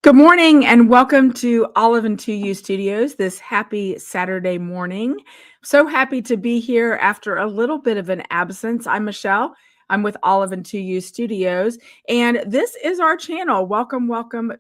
Good morning and welcome to Olive and 2U Studios this happy Saturday morning. So happy to be here after a little bit of an absence. I'm Michelle. I'm with Olive and 2U Studios, and this is our channel. Welcome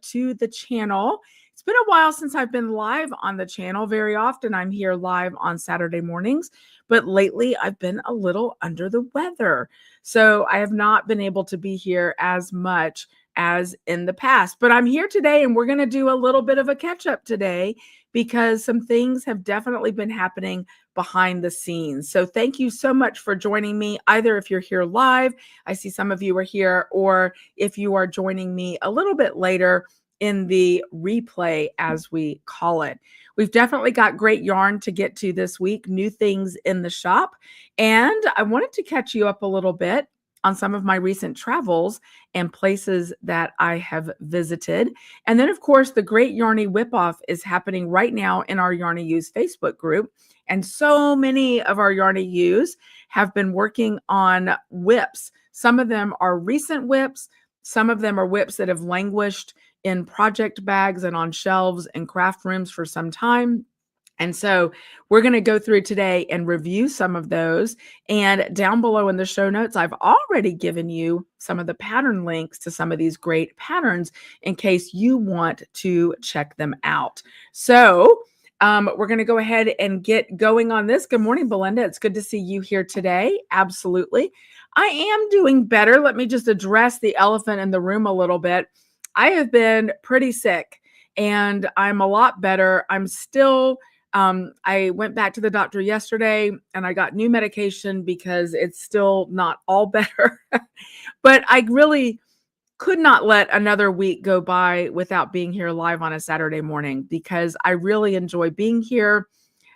to the channel. It's been a while since I've been live on the channel. Very often I'm here live on Saturday mornings, but lately I've been a little under the weather. So I have not been able to be here as much as in the past. But I'm here today and we're going to do a little bit of a catch up today because some things have definitely been happening behind the scenes. So thank you so much for joining me, either if you're here live, I see some of you are here, or if you are joining me a little bit later in the replay, as we call it. We've definitely got great yarn to get to this week, new things in the shop, and I wanted to catch you up a little bit on some of my recent travels and places that I have visited. And then, of course, the Great Yarny Whip-Off is happening right now in our Yarny Use Facebook group. And so many of our Yarny Use have been working on whips. Some of them are recent whips. Some of them are whips that have languished in project bags and on shelves in craft rooms for some time. And so we're going to go through today and review some of those. And down below in the show notes, I've already given you some of the pattern links to some of these great patterns in case you want to check them out. So we're going to go ahead and get going on this. Good morning, Belinda. It's good to see you here today. Absolutely. I am doing better. Let me just address the elephant in the room a little bit. I have been pretty sick and I'm a lot better. I'm still... I went back to the doctor yesterday and I got new medication because it's still not all better. But I really could not let another week go by without being here live on a Saturday morning because I really enjoy being here,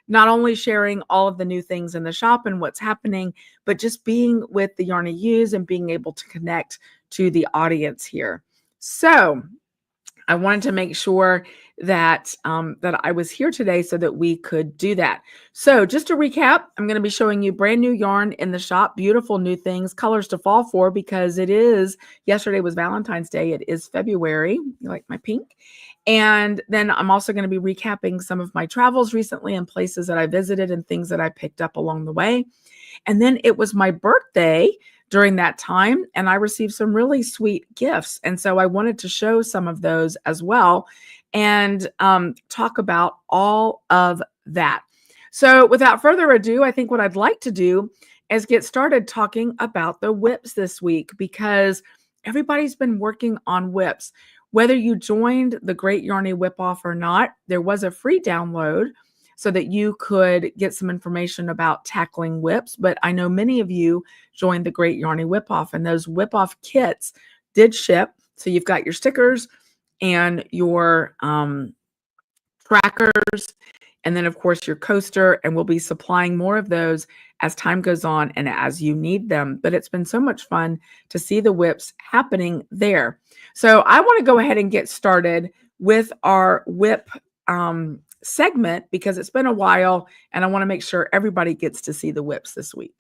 not only sharing all of the new things in the shop and what's happening, but just being with the Yarny Use and being able to connect to the audience here. So I wanted to make sure that that I was here today so that we could do that. So just to recap, I'm going to be showing you brand new yarn in the shop, beautiful new things, colors to fall for because yesterday was Valentine's Day. It is February. You like my pink? And then I'm also going to be recapping some of my travels recently and places that I visited and things that I picked up along the way. And then it was my birthday during that time, and I received some really sweet gifts. And so I wanted to show some of those as well and talk about all of that. So without further ado, I think what I'd like to do is get started talking about the whips this week because everybody's been working on whips. Whether you joined the Great Yarny Whip-Off or not, there was a free download so that you could get some information about tackling whips. But I know many of you joined the Great Yarny Whip-Off, and those whip-off kits did ship. So you've got your stickers and your trackers, and then, of course, your coaster, and we'll be supplying more of those as time goes on and as you need them. But it's been so much fun to see the whips happening there. So I want to go ahead and get started with our whip segment because it's been a while and I want to make sure everybody gets to see the whips this week.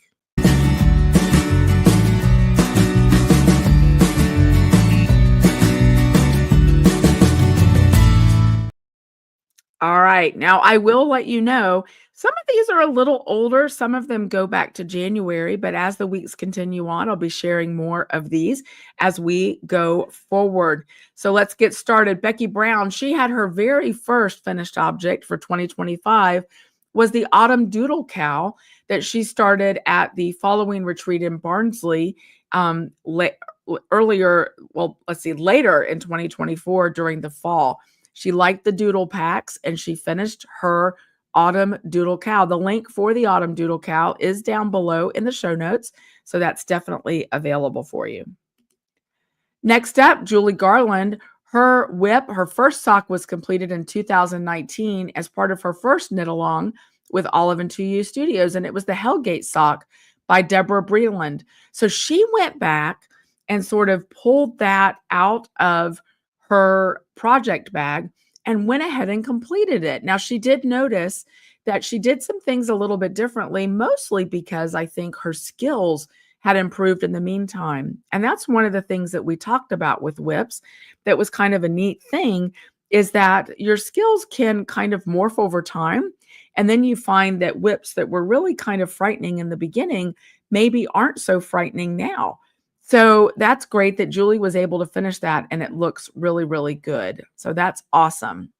All right, now I will let you know some of these are a little older. Some of them go back to January, but as the weeks continue on, I'll be sharing more of these as we go forward. So let's get started. Becky Brown, she had her very first finished object for 2025 was the Autumn Doodle Cowl that she started at the following retreat in Barnsley later in 2024 during the fall. She liked the doodle packs and she finished her Autumn Doodle Cowl. The link for the Autumn Doodle Cowl is down below in the show notes, so that's definitely available for you. Next up, Julie Garland, her first sock was completed in 2019 as part of her first knit along with Olive and 2U Studios, and it was the Hellgate sock by Deborah Breland. So she went back and sort of pulled that out of her project bag and went ahead and completed it. Now, she did notice that she did some things a little bit differently, mostly because I think her skills had improved in the meantime. And that's one of the things that we talked about with whips that was kind of a neat thing, is that your skills can kind of morph over time. And then you find that whips that were really kind of frightening in the beginning maybe aren't so frightening now. So that's great that Julie was able to finish that and it looks really, really good. So that's awesome.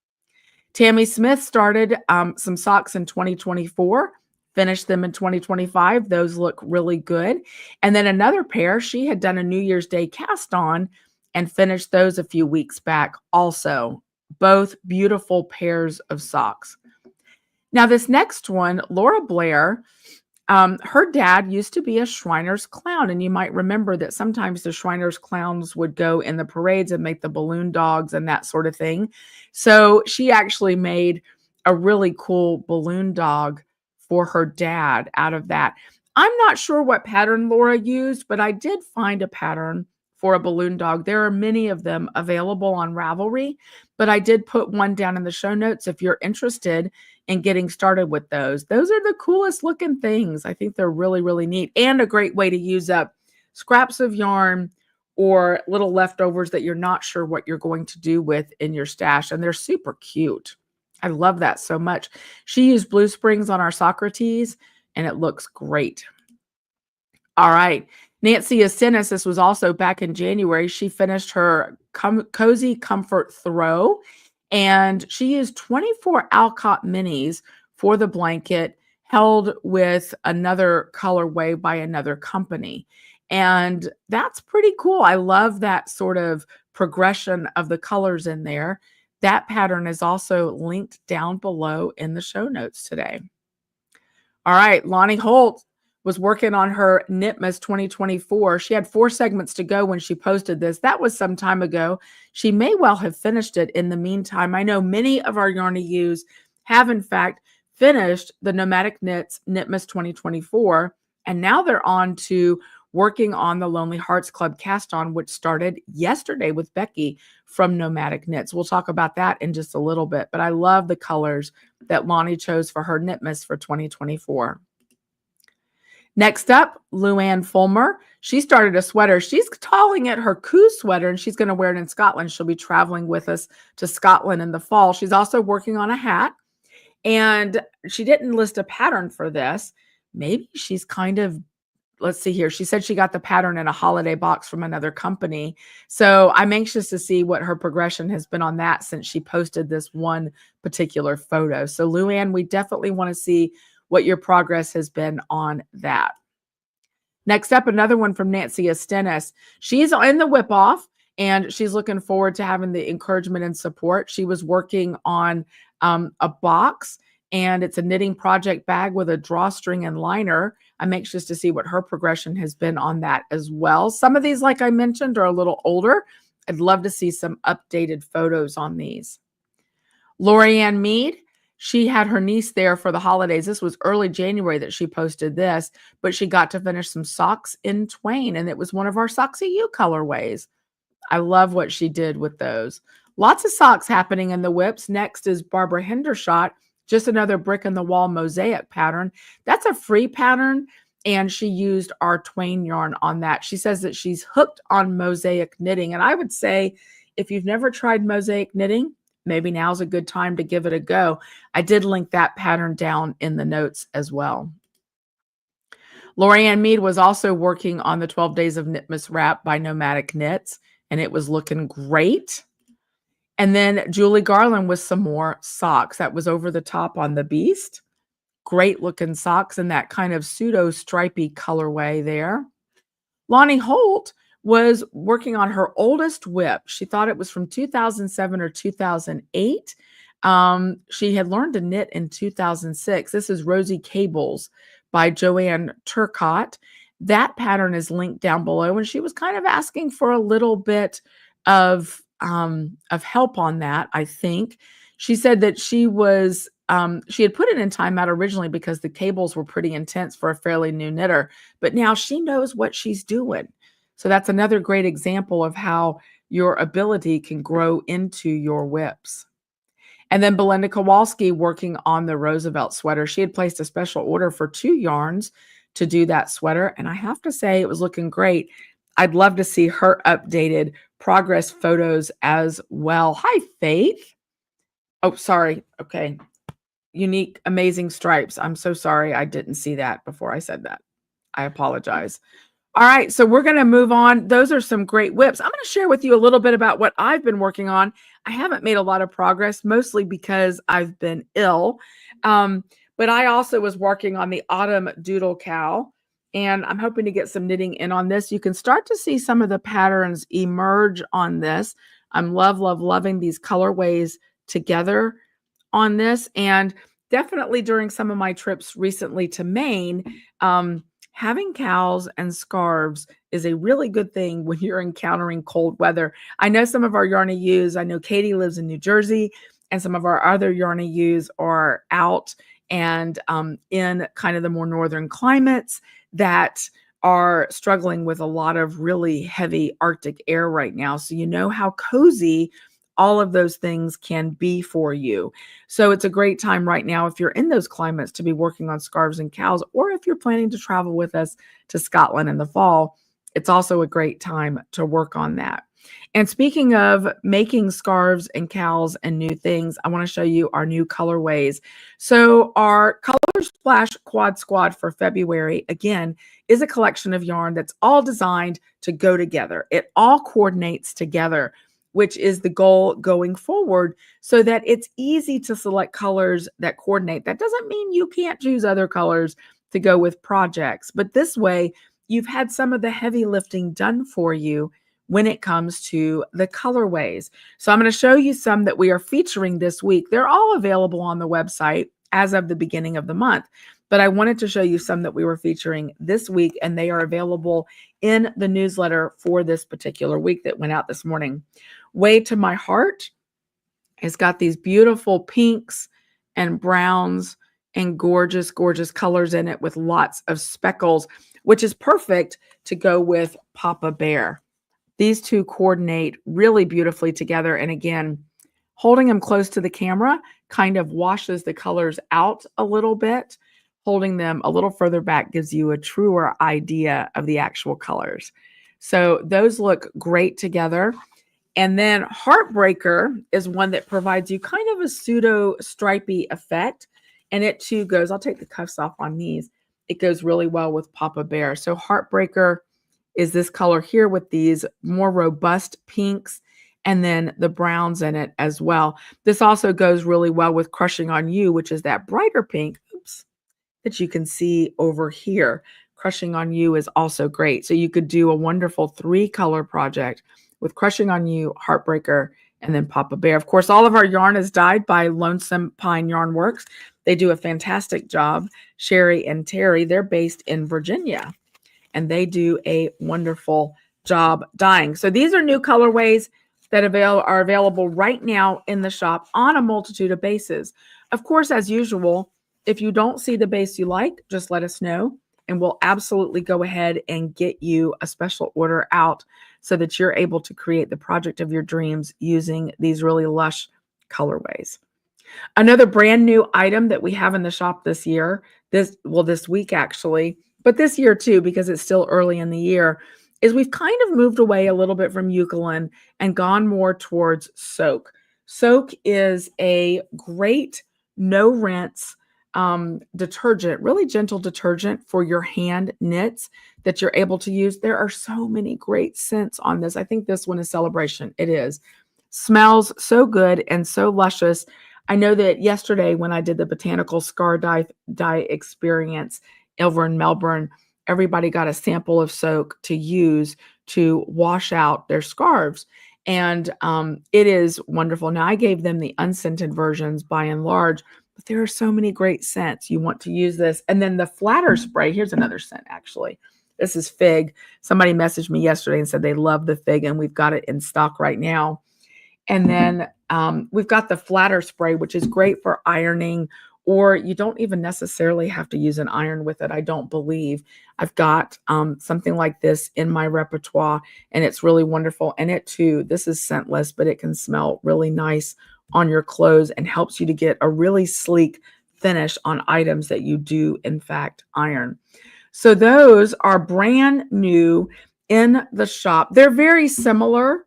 Tammy Smith started some socks in 2024, finished them in 2025. Those look really good. And then another pair, she had done a New Year's Day cast on and finished those a few weeks back also. Both beautiful pairs of socks. Now, this next one, Laura Blair, her dad used to be a Shriners clown. And you might remember that sometimes the Shriners clowns would go in the parades and make the balloon dogs and that sort of thing. So she actually made a really cool balloon dog for her dad out of that. I'm not sure what pattern Laura used, but I did find a pattern for a balloon dog. There are many of them available on Ravelry, but I did put one down in the show notes if you're interested in getting started with those. Those are the coolest looking things. I think they're really, really neat and a great way to use up scraps of yarn or little leftovers that you're not sure what you're going to do with in your stash. And they're super cute. I love that so much. She used blue springs on our Socrates and it looks great. All right. Nancy Asinis, this was also back in January. She finished her Cozy Comfort Throw, and she used 24 Alcott minis for the blanket, held with another colorway by another company. And that's pretty cool. I love that sort of progression of the colors in there. That pattern is also linked down below in the show notes today. All right, Lonnie Holt was working on her Knitmas 2024. She had 4 segments to go when she posted this. That was some time ago. She may well have finished it in the meantime. I know many of our Yarn-A-Use have, in fact, finished the Nomadic Knits Knitmas 2024, and now they're on to working on the Lonely Hearts Club cast-on, which started yesterday with Becky from Nomadic Knits. We'll talk about that in just a little bit, but I love the colors that Lonnie chose for her Knitmas for 2024. Next up, Luann Fulmer. She started a sweater. She's calling it her Coo sweater, and she's going to wear it in Scotland. She'll be traveling with us to Scotland in the fall. She's also working on a hat, and she didn't list a pattern for this. Maybe she's kind of, let's see here. She said she got the pattern in a holiday box from another company. So I'm anxious to see what her progression has been on that since she posted this one particular photo. So Luann, we definitely want to see what your progress has been on that. Next up, another one from Nancy Astenis. She's in the whip off and she's looking forward to having the encouragement and support. She was working on a box, and it's a knitting project bag with a drawstring and liner. I'm anxious to see what her progression has been on that as well. Some of these, like I mentioned, are a little older. I'd love to see some updated photos on these. Lorianne Mead. She had her niece there for the holidays. This was early January that she posted this, but she got to finish some socks in twain, and it was one of our Socksy U colorways. I love what she did with those. Lots of socks happening in the whips. Next is Barbara Hendershot, just another brick in the wall mosaic pattern. That's a free pattern, and she used our twain yarn on that. She says that she's hooked on mosaic knitting, and I would say if you've never tried mosaic knitting, maybe now's a good time to give it a go. I did link that pattern down in the notes as well. Lorianne Mead was also working on the 12 Days of Knitmas Wrap by Nomadic Knits, and it was looking great. And then Julie Garland with some more socks. That was over the top on the Beast. Great looking socks in that kind of pseudo stripy colorway there. Lonnie Holt was working on her oldest whip. She thought it was from 2007 or 2008. She had learned to knit in 2006. This is Rosy Cables by Joanne Turcotte. That pattern is linked down below, and she was kind of asking for a little bit of help on that, I think. She said that she had put it in timeout originally because the cables were pretty intense for a fairly new knitter, but now she knows what she's doing. So that's another great example of how your ability can grow into your whips. And then Belinda Kowalski working on the Roosevelt sweater. She had placed a special order for 2 yarns to do that sweater. And I have to say, it was looking great. I'd love to see her updated progress photos as well. Hi, Faith. Oh, sorry. Okay. Unique, amazing stripes. I'm so sorry. I didn't see that before I said that. I apologize. All right, so we're going to move on. Those are some great whips. I'm going to share with you a little bit about what I've been working on. I haven't made a lot of progress, mostly because I've been ill. But I also was working on the autumn Doodle Cowl, and I'm hoping to get some knitting in on this. You can start to see some of the patterns emerge on this. I'm loving these colorways together on this. And definitely during some of my trips recently to Maine, having cowls and scarves is a really good thing when you're encountering cold weather. I know some of our Yarny-Us, I know Katie lives in New Jersey, and some of our other Yarny-Us are out and in kind of the more northern climates that are struggling with a lot of really heavy Arctic air right now. So you know how cozy all of those things can be for you. So it's a great time right now if you're in those climates to be working on scarves and cowls, or if you're planning to travel with us to Scotland in the fall, it's also a great time to work on that. And speaking of making scarves and cowls and new things, I want to show you our new colorways. So our Color Splash Quad Squad for February, again, is a collection of yarn that's all designed to go together. It all coordinates together, which is the goal going forward, so that it's easy to select colors that coordinate. That doesn't mean you can't choose other colors to go with projects, but this way you've had some of the heavy lifting done for you when it comes to the colorways. So I'm going to show you some that we are featuring this week. They're all available on the website as of the beginning of the month, but I wanted to show you some that we were featuring this week, and they are available in the newsletter for this particular week that went out this morning. Way to My Heart has got these beautiful pinks and browns and gorgeous colors in it with lots of speckles, which is perfect to go with Papa Bear. These two coordinate really beautifully together. And again, holding them close to the camera kind of washes the colors out a little bit. Holding them a little further back gives you a truer idea of the actual colors. So those look great together. And then Heartbreaker is one that provides you kind of a pseudo stripy effect. And it too goes, I'll take the cuffs off on these. It goes really well with Papa Bear. So Heartbreaker is this color here with these more robust pinks and then the browns in it as well. This also goes really well with Crushing on You, which is that brighter pink, that you can see over here. Crushing on You is also great. So you could do a wonderful 3-color project with Crushing on You, Heartbreaker, and then Papa Bear. Of course, all of our yarn is dyed by Lonesome Pine Yarn Works. They do a fantastic job. Sherry and Terry, they're based in Virginia, and they do a wonderful job dyeing. So these are new colorways that are available right now in the shop on a multitude of bases. Of course, as usual, if you don't see the base you like, just let us know, and we'll absolutely go ahead and get you a special order out so that you're able to create the project of your dreams using these really lush colorways. Another brand new item that we have in the shop this year, this week actually, but this year too, because it's still early in the year, is we've kind of moved away a little bit from Eucalyptus and gone more towards Soak. Soak is a great no rinse detergent, really gentle detergent for your hand knits that you're able to use. There are so many great scents on this. I think this one is Celebration. It is. Smells so good and so luscious. I know that yesterday when I did the botanical scar dye experience over in Melbourne, everybody got a sample of Soak to use to wash out their scarves. And it is wonderful. Now, I gave them the unscented versions by and large, but there are so many great scents. You want to use this. And then the flatter spray, here's another scent, actually. This is Fig. Somebody messaged me yesterday and said they love the Fig, and we've got it in stock right now. And then we've got the flatter spray, which is great for ironing, or you don't even necessarily have to use an iron with it, I don't believe. I've got something like this in my repertoire, and it's really wonderful. And it too, this is scentless, but it can smell really nice on your clothes and helps you to get a really sleek finish on items that you do, in fact, iron. So those are brand new in the shop. They're very similar.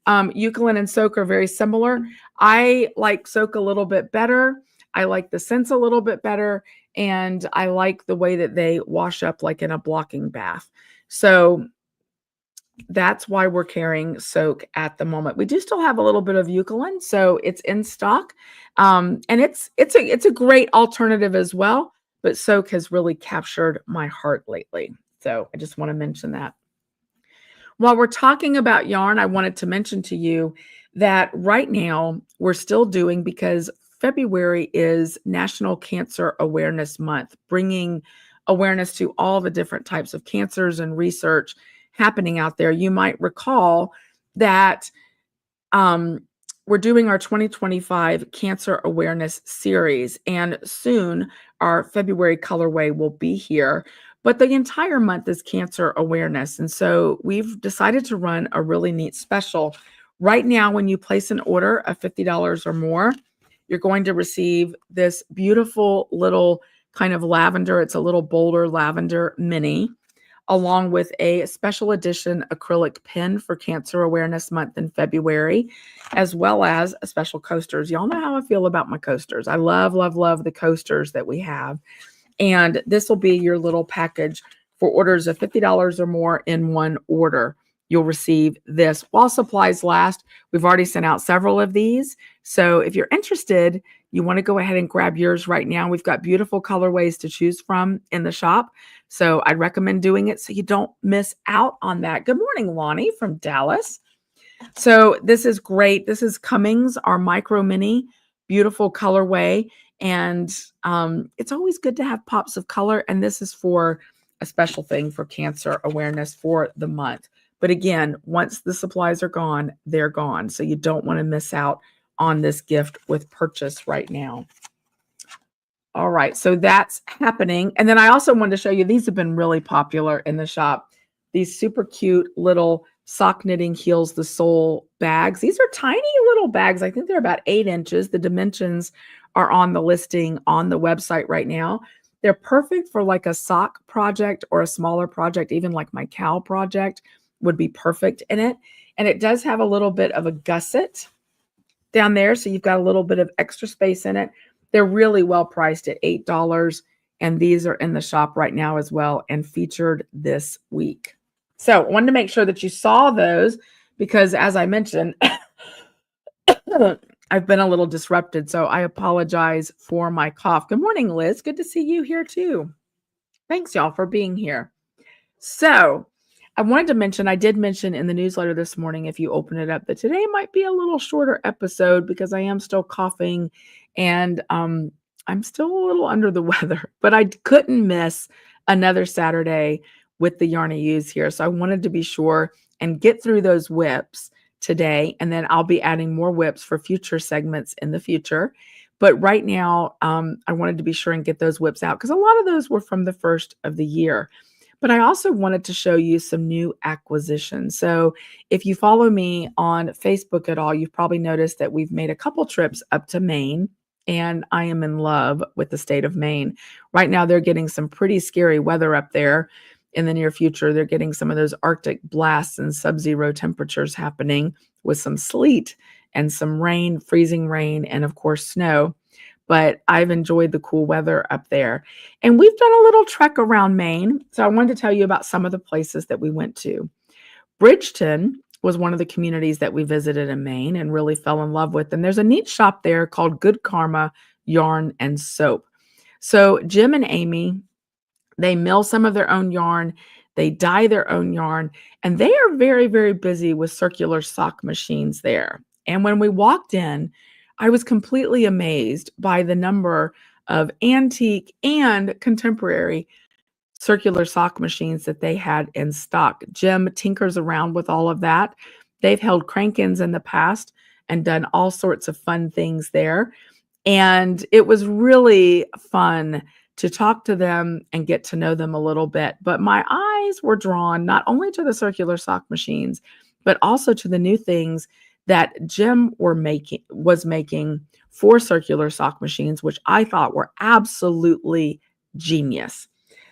Eucalypt and Soak are very similar. I like Soak a little bit better. I like the scents a little bit better. And I like the way that they wash up like in a blocking bath. So that's why we're carrying Soak at the moment. We do still have a little bit of Eucalypt, so it's in stock, and it's a great alternative as well. But Soak has really captured my heart lately, so I just want to mention that. While we're talking about yarn, I wanted to mention to you that right now we're still doing, because February is National Cancer Awareness Month, bringing awareness to all the different types of cancers and research happening out there. You might recall that we're doing our 2025 Cancer Awareness Series, and soon our February colorway will be here. But the entire month is cancer awareness. And so we've decided to run a really neat special. Right now, when you place an order of $50 or more, you're going to receive this beautiful little kind of lavender. It's a little bolder lavender mini, along with a special edition acrylic pen for Cancer Awareness Month in February, as well as a special coasters. Y'all know how I feel about my coasters. I love, love, love the coasters that we have. And this will be your little package for orders of $50 or more in one order. You'll receive this while supplies last. We've already sent out several of these. So if you're interested, you want to go ahead and grab yours right now. We've got beautiful colorways to choose from in the shop. So I'd recommend doing it so you don't miss out on that. Good morning, Lonnie from Dallas. So this is great. This is Cummings, our micro mini, beautiful colorway. And it's always good to have pops of color. And this is for a special thing for cancer awareness for the month. But again, once the supplies are gone, they're gone. So you don't want to miss out on this gift with purchase right now. All right, so that's happening. And then I also wanted to show you, these have been really popular in the shop. These super cute little sock knitting heals the soul bags. These are tiny little bags. I think they're about 8 inches. The dimensions are on the listing on the website right now. They're perfect for like a sock project or a smaller project, even like my cowl project would be perfect in it. And it does have a little bit of a gusset down there, so you've got a little bit of extra space in it. They're really well priced at $8, and these are in the shop right now as well and featured this week. So I wanted to make sure that you saw those, because as I mentioned, I've been a little disrupted, so I apologize for my cough. Good morning, Liz. Good to see you here too. Thanks, y'all, for being here. So I wanted to mention, I did mention in the newsletter this morning, if you open it up, that today might be a little shorter episode because I am still coughing and I'm still a little under the weather, but I couldn't miss another Saturday with the Yarn I Use here. So I wanted to be sure and get through those whips today, and then I'll be adding more whips for future segments in the future. But right now, I wanted to be sure and get those whips out because a lot of those were from the first of the year. But I also wanted to show you some new acquisitions. So if you follow me on Facebook at all, you've probably noticed that we've made a couple trips up to Maine, and I am in love with the state of Maine. Right now, they're getting some pretty scary weather up there. In the near future, they're getting some of those Arctic blasts and sub-zero temperatures happening with some sleet and some rain, freezing rain, and of course, snow. But I've enjoyed the cool weather up there. And we've done a little trek around Maine. So I wanted to tell you about some of the places that we went to. Bridgeton was one of the communities that we visited in Maine and really fell in love with. And there's a neat shop there called Good Karma Yarn and Soap. So Jim and Amy, they mill some of their own yarn, they dye their own yarn, and they are very, very busy with circular sock machines there. And when we walked in, I was completely amazed by the number of antique and contemporary circular sock machines that they had in stock. Jim tinkers around with all of that. They've held crank-ins in the past and done all sorts of fun things there. And it was really fun to talk to them and get to know them a little bit. But my eyes were drawn not only to the circular sock machines, but also to the new things that Jim was making for circular sock machines, which I thought were absolutely genius.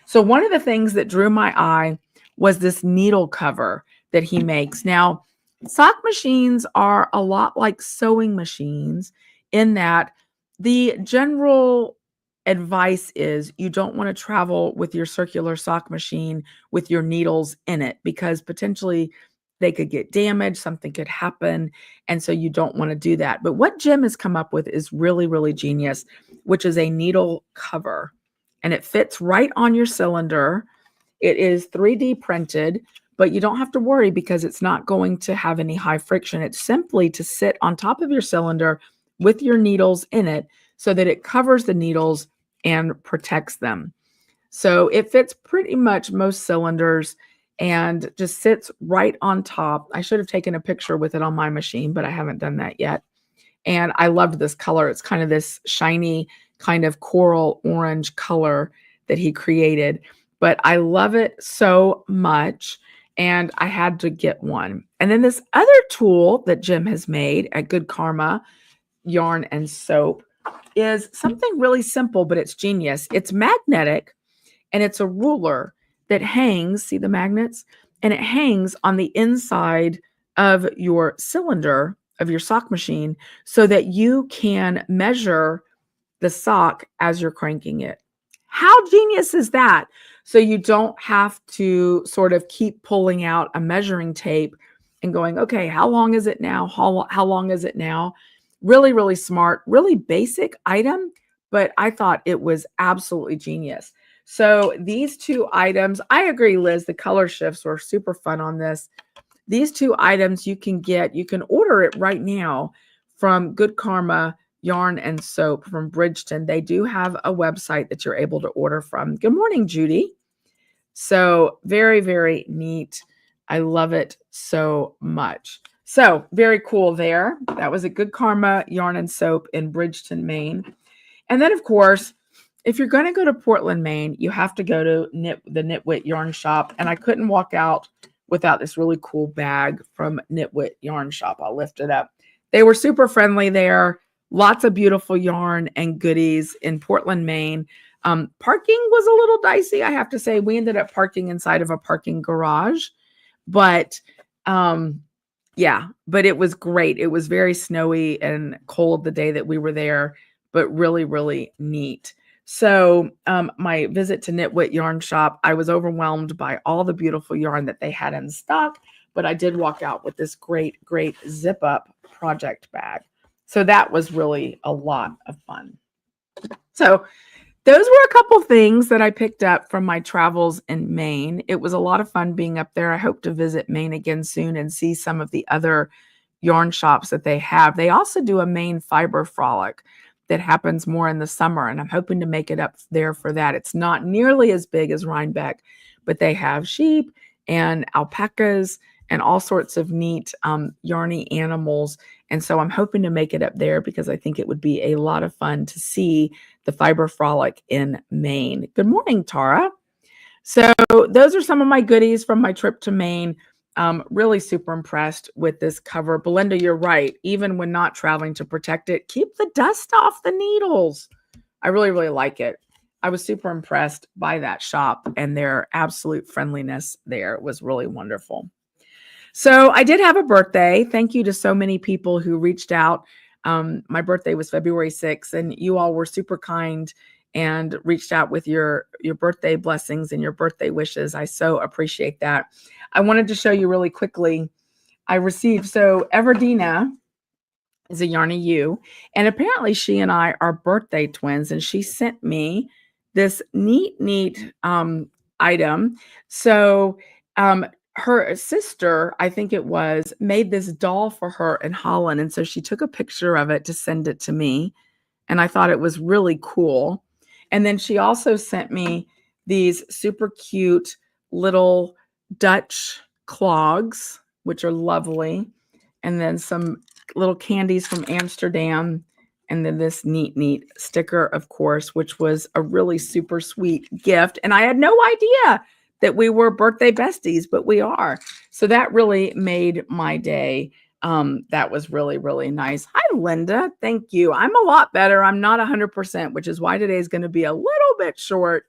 So one of the things that drew my eye was this needle cover that he makes. Now, sock machines are a lot like sewing machines in that the general advice is you don't want to travel with your circular sock machine with your needles in it because potentially they could get damaged, something could happen, and so you don't want to do that. But what Jim has come up with is really, really genius, which is a needle cover, and it fits right on your cylinder. It is 3D printed, but you don't have to worry because it's not going to have any high friction. It's simply to sit on top of your cylinder with your needles in it so that it covers the needles and protects them. So it fits pretty much most cylinders and just sits right on top. I should have taken a picture with it on my machine, but I haven't done that yet. And I loved this color. It's kind of this shiny, kind of coral orange color that he created. But I love it so much. And I had to get one. And then this other tool that Jim has made at Good Karma, Yarn and Soap, is something really simple, but it's genius. It's magnetic and it's a ruler that hangs, see the magnets? And it hangs on the inside of your cylinder of your sock machine so that you can measure the sock as you're cranking it. How genius is that? So you don't have to sort of keep pulling out a measuring tape and going, okay, how long is it now? How long is it now? Really, really smart, really basic item, but I thought it was absolutely genius. So these two items, I agree, Liz, the color shifts were super fun on this. These two items you can order it right now from Good Karma Yarn and Soap from Bridgeton. They do have a website that you're able to order from. Good morning, Judy. So very, very neat. I love it so much. So very cool there. That was a Good Karma Yarn and Soap in Bridgeton, Maine. And then, of course, if you're going to go to Portland, Maine, you have to go to the Knitwit Yarn Shop. And I couldn't walk out without this really cool bag from Knitwit Yarn Shop. I'll lift it up. They were super friendly there. Lots of beautiful yarn and goodies in Portland, Maine. Parking was a little dicey, I have to say. We ended up parking inside of a parking garage. But yeah, but it was great. It was very snowy and cold the day that we were there, but really, really neat. So my visit to Knitwit Yarn Shop, I was overwhelmed by all the beautiful yarn that they had in stock, but I did walk out with this great, great zip up project bag. So that was really a lot of fun. So those were a couple things that I picked up from my travels in Maine. It was a lot of fun being up there. I hope to visit Maine again soon and see some of the other yarn shops that they have. They also do a Maine fiber frolic that happens more in the summer, and I'm hoping to make it up there for that. It's not nearly as big as Rhinebeck, but they have sheep and alpacas and all sorts of neat yarny animals. And so I'm hoping to make it up there because I think it would be a lot of fun to see the fiber frolic in Maine. Good morning, Tara. So those are some of my goodies from my trip to Maine. Really super impressed with this cover. Belinda, you're right. Even when not traveling to protect it, keep the dust off the needles. I really, really like it. I was super impressed by that shop and their absolute friendliness there. It was really wonderful. So I did have a birthday. Thank you to so many people who reached out. My birthday was February 6th, and you all were super kind and reached out with your birthday blessings and your birthday wishes. I so appreciate that. I wanted to show you really quickly. I received, so Everdina is a Yarny U, and apparently she and I are birthday twins, and she sent me this neat item. So her sister, I think it was, made this doll for her in Holland, and so she took a picture of it to send it to me, and I thought it was really cool. And then she also sent me these super cute little Dutch clogs, which are lovely, and then some little candies from Amsterdam, and then this neat sticker, of course, which was a really super sweet gift. And I had no idea that we were birthday besties, but we are. So that really made my day. That was really, really nice. Hi, Linda. Thank you. I'm a lot better. I'm not 100%, which is why today is going to be a little bit short.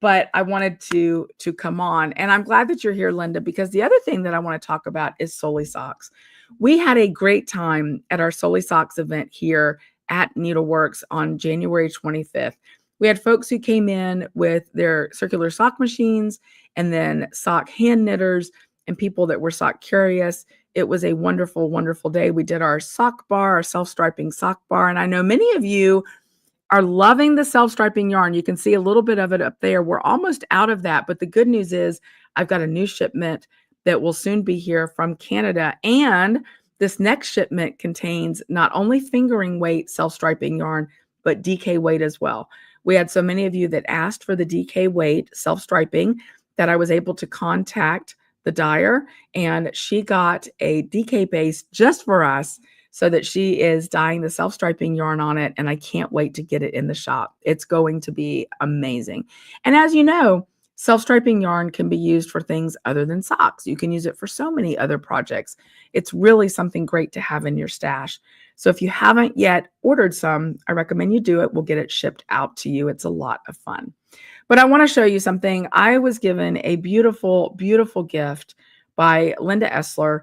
but I wanted to come on. And I'm glad that you're here, Linda, because the other thing that I want to talk about is Solely Socks. We had a great time at our Solely Socks event here at Needleworks on January 25th. We had folks who came in with their circular sock machines and then sock hand knitters and people that were sock curious. It was a wonderful, wonderful day. We did our sock bar, our self-striping sock bar. And I know many of you are loving the self-striping yarn. You can see a little bit of it up there. We're almost out of that, but the good news is I've got a new shipment that will soon be here from Canada. And this next shipment contains not only fingering weight self-striping yarn, but DK weight as well. We had so many of you that asked for the DK weight self-striping that I was able to contact the dyer, and she got a DK base just for us so that she is dyeing the self-striping yarn on it, and I can't wait to get it in the shop. It's going to be amazing. And as you know, self-striping yarn can be used for things other than socks. You can use it for so many other projects. It's really something great to have in your stash. So if you haven't yet ordered some, I recommend you do it. We'll get it shipped out to you. It's a lot of fun. But I want to show you something. I was given a beautiful, beautiful gift by Linda Essler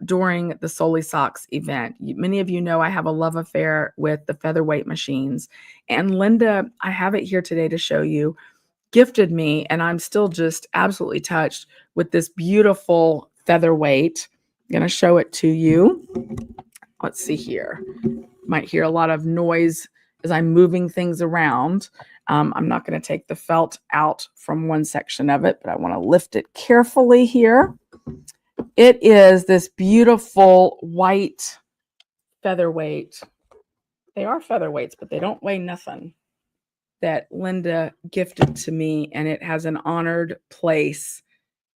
during the Solely Socks event. Many of you know I have a love affair with the featherweight machines. And Linda, I have it here today to show you, gifted me, and I'm still just absolutely touched with this beautiful featherweight. I'm going to show it to you. Let's see here. Might hear a lot of noise as I'm moving things around. I'm not going to take the felt out from one section of it, but I want to lift it carefully here. It is this beautiful white featherweight. They are featherweights, but they don't weigh nothing, that Linda gifted to me, and it has an honored place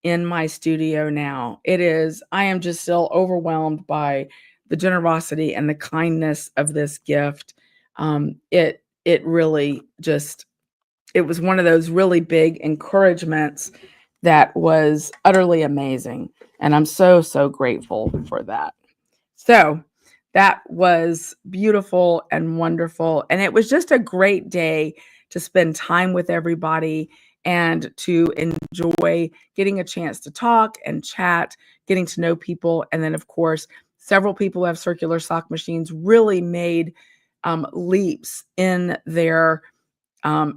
in my studio now. I am just still overwhelmed by the generosity and the kindness of this gift. It really just, it was one of those really big encouragements that was utterly amazing. And I'm so, so grateful for that. So that was beautiful and wonderful. And it was just a great day to spend time with everybody and to enjoy getting a chance to talk and chat, getting to know people. And then, of course, several people who have circular sock machines really made leaps in their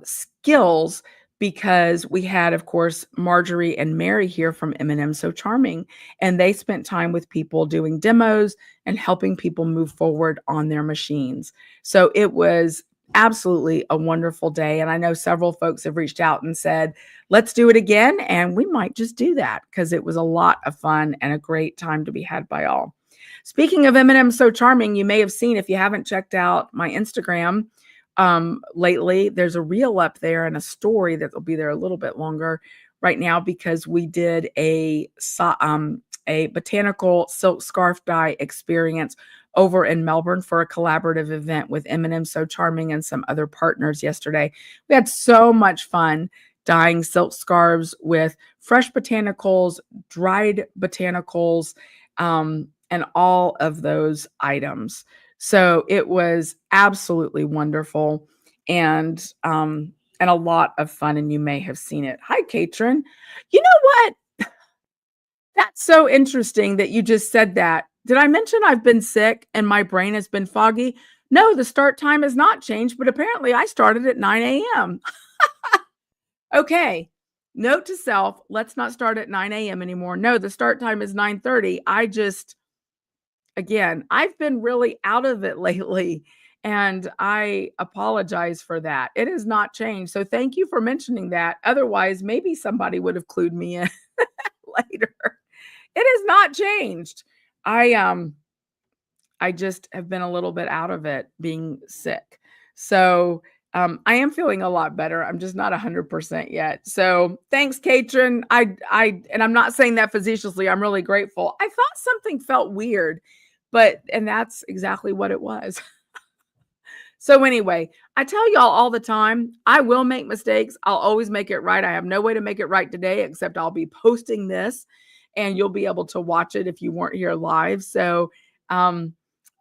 skills, because we had, of course, Marjorie and Mary here from M&M So Charming, and they spent time with people doing demos and helping people move forward on their machines. So it was absolutely a wonderful day. And I know several folks have reached out and said, let's do it again. And we might just do that because it was a lot of fun and a great time to be had by all. Speaking of M&M So Charming, you may have seen, if you haven't checked out my Instagram lately, there's a reel up there and a story that will be there a little bit longer right now, because we did a botanical silk scarf dye experience over in Melbourne for a collaborative event with M&M So Charming and some other partners yesterday. We had so much fun dyeing silk scarves with fresh botanicals, dried botanicals, and all of those items. So it was absolutely wonderful and a lot of fun, and you may have seen it. Hi, Katrin. You know what? That's so interesting that you just said that. Did I mention I've been sick and my brain has been foggy? No, the start time has not changed, but apparently I started at 9 a.m. Okay. Note to self, let's not start at 9 a.m. anymore. No, the start time is 9:30. Again, I've been really out of it lately, and I apologize for that. It has not changed. So thank you for mentioning that. Otherwise, maybe somebody would have clued me in later. It has not changed. I just have been a little bit out of it being sick. So I am feeling a lot better. I'm just not 100% yet. So thanks, Katrin. And I'm not saying that facetiously. I'm really grateful. I thought something felt weird, and that's exactly what it was. So anyway, I tell y'all all the time, I will make mistakes. I'll always make it right. I have no way to make it right today, except I'll be posting this and you'll be able to watch it if you weren't here live. So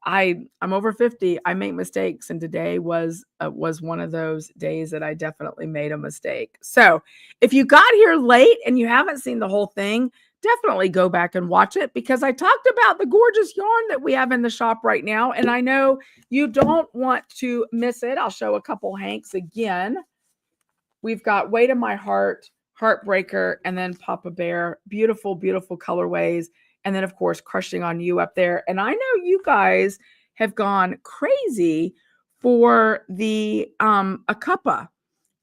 I'm over 50. I make mistakes, and today was one of those days that I definitely made a mistake. So, if you got here late and you haven't seen the whole thing, definitely go back and watch it, because I talked about the gorgeous yarn that we have in the shop right now, and I know you don't want to miss it. I'll show a couple hanks again. We've got Weight of My Heart, Heartbreaker, and then Papa Bear. Beautiful, beautiful colorways. And then, of course, Crushing on You up there. And I know you guys have gone crazy for the Akuppa.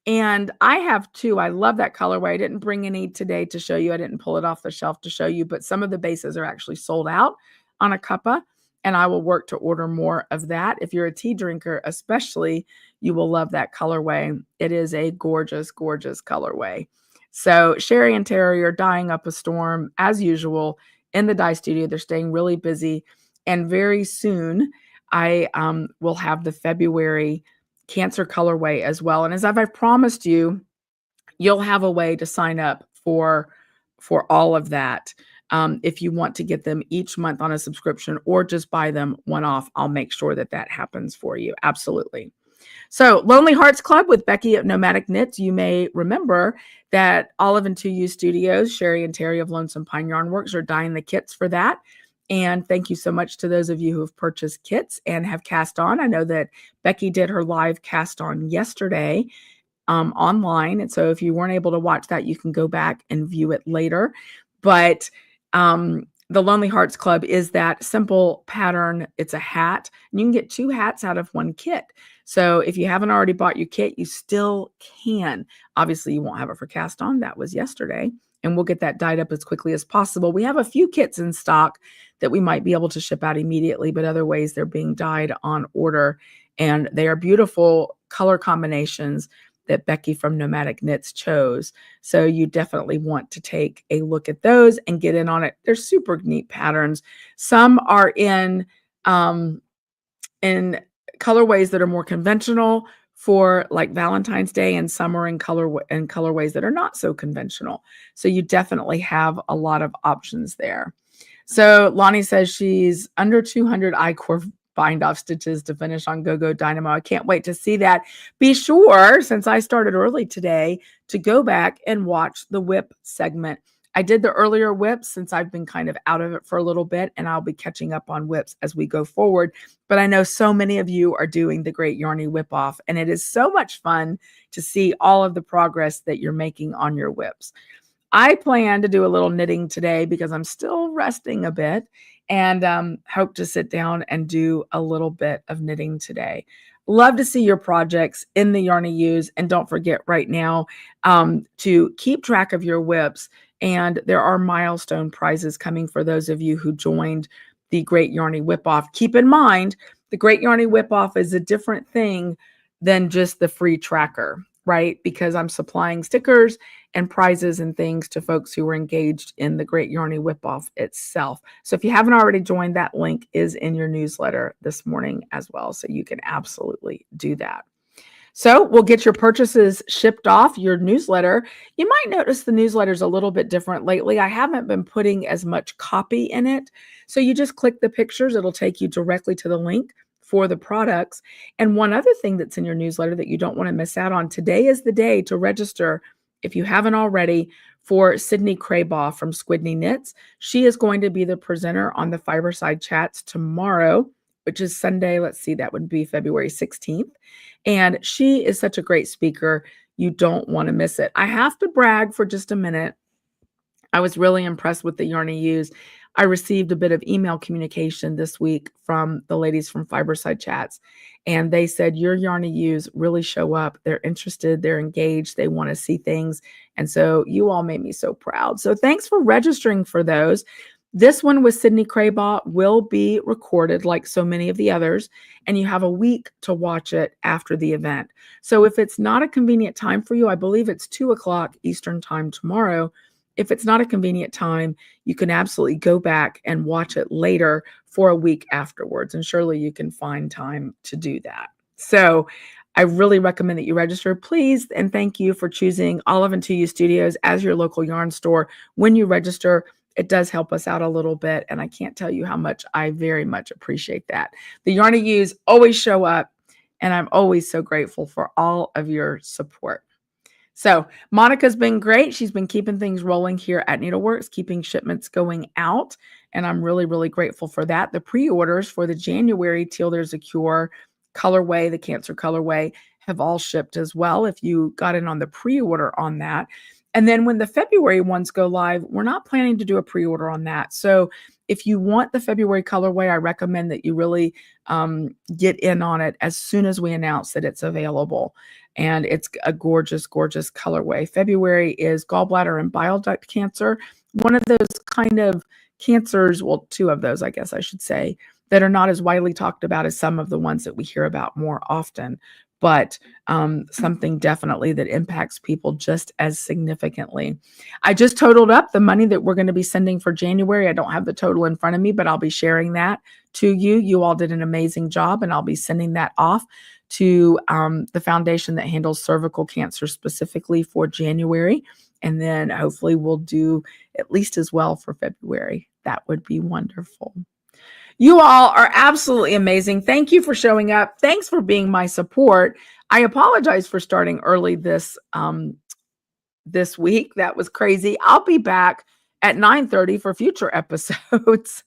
And I have too. I love that colorway. I didn't bring any today to show you. I didn't pull it off the shelf to show you, but some of the bases are actually sold out on Akuppa. And I will work to order more of that. If you're a tea drinker, especially, you will love that colorway. It is a gorgeous, gorgeous colorway. So Sherry and Terry are dyeing up a storm as usual in the dye studio. They're staying really busy. And very soon I will have the February Cancer colorway as well. And as I've promised you, you'll have a way to sign up for all of that. If you want to get them each month on a subscription or just buy them one off, I'll make sure that that happens for you. Absolutely. So Lonely Hearts Club with Becky at Nomadic Knits. You may remember that Olive and 2U Studios, Sherry and Terry of Lonesome Pine Yarn Works are dyeing the kits for that. And thank you so much to those of you who have purchased kits and have cast on. I know that Becky did her live cast on yesterday online. And so if you weren't able to watch that, you can go back and view it later. But the Lonely Hearts Club is that simple pattern. It's a hat. And you can get 2 hats out of 1 kit. So if you haven't already bought your kit, you still can. Obviously, you won't have it for cast on. That was yesterday. And we'll get that dyed up as quickly as possible. We have a few kits in stock that we might be able to ship out immediately, but other ways they're being dyed on order. And they are beautiful color combinations that Becky from Nomadic Knits chose. So you definitely want to take a look at those and get in on it. They're super neat patterns. Some are in colorways that are more conventional for like Valentine's Day, and some are in colorways that are not so conventional. So you definitely have a lot of options there. So Lonnie says she's under 200 I-core bind off stitches to finish on Go Dynamo. I can't wait to see that. Be sure, since I started early today, to go back and watch the whip segment. I did the earlier whips since I've been kind of out of it for a little bit, and I'll be catching up on whips as we go forward. But I know so many of you are doing the Great Yarny Whip Off, and it is so much fun to see all of the progress that you're making on your whips. I plan to do a little knitting today because I'm still resting a bit, and hope to sit down and do a little bit of knitting today. Love to see your projects in the Yarny Use, and don't forget right now to keep track of your whips. And there are milestone prizes coming for those of you who joined the Great Yarny Whip Off. Keep in mind, the Great Yarny Whip Off is a different thing than just the free tracker, right? Because I'm supplying stickers and prizes and things to folks who are engaged in the Great Yarny Whip Off itself. So if you haven't already joined, that link is in your newsletter this morning as well. So you can absolutely do that. So we'll get your purchases shipped off your newsletter. You might notice the newsletter's a little bit different lately. I haven't been putting as much copy in it. So you just click the pictures. It'll take you directly to the link for the products. And one other thing that's in your newsletter that you don't want to miss out on, today is the day to register, if you haven't already, for Sydney Craybaugh from Squidney Knits. She is going to be the presenter on the Fiberside Chats tomorrow, which is Sunday. Let's see, that would be February 16th. And she is such a great speaker. You don't want to miss it. I have to brag for just a minute. I was really impressed with the Yarny Use. I received a bit of email communication this week from the ladies from Fiberside Chats, and they said, your Yarny Use really show up. They're interested, they're engaged, they want to see things. And so you all made me so proud. So thanks for registering for those. This one with Sydney Craybaugh will be recorded like so many of the others, and you have a week to watch it after the event. So if it's not a convenient time for you, I believe it's 2:00 Eastern time tomorrow. If it's not a convenient time, you can absolutely go back and watch it later for a week afterwards, and surely you can find time to do that. So I really recommend that you register, please, and thank you for choosing Olive and 2U Studios as your local yarn store. When you register, it does help us out a little bit, and I can't tell you how much I very much appreciate that. The Yarn to Use always show up, and I'm always so grateful for all of your support. So Monica's been great. She's been keeping things rolling here at Needleworks, keeping shipments going out. And I'm really, really grateful for that. The pre-orders for the January Till There's a Cure colorway, the Cancer colorway, have all shipped as well. If you got in on the pre-order on that. And then when the February ones go live, we're not planning to do a pre-order on that. So if you want the February colorway, I recommend that you really get in on it as soon as we announce that it's available. And it's a gorgeous, gorgeous colorway. February is gallbladder and bile duct cancer. One of those kind of cancers, well, two of those, I guess I should say, that are not as widely talked about as some of the ones that we hear about more often, but something definitely that impacts people just as significantly. I just totaled up the money that we're going to be sending for January. I don't have the total in front of me, but I'll be sharing that to you. You all did an amazing job, and I'll be sending that off to the foundation that handles cervical cancer specifically for January. And then hopefully we'll do at least as well for February. That would be wonderful. You all are absolutely amazing. Thank you for showing up. Thanks for being my support. I apologize for starting early this week. That was crazy. I'll be back at 9:30 for future episodes.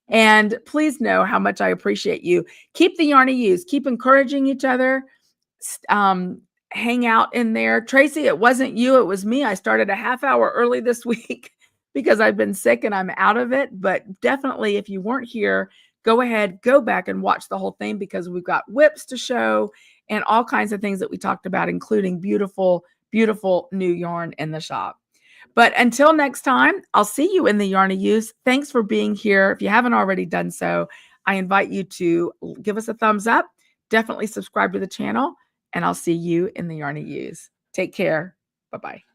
And please know how much I appreciate you. Keep the Yarn to Use. Keep encouraging each other. Hang out in there. Tracy, it wasn't you. It was me. I started a half hour early this week because I've been sick and I'm out of it. But definitely, if you weren't here, go ahead, go back and watch the whole thing, because we've got whips to show and all kinds of things that we talked about, including beautiful, beautiful new yarn in the shop. But until next time, I'll see you in the Yarn to Use. Thanks for being here. If you haven't already done so, I invite you to give us a thumbs up. Definitely subscribe to the channel, and I'll see you in the Yarn to Use. Take care. Bye-bye.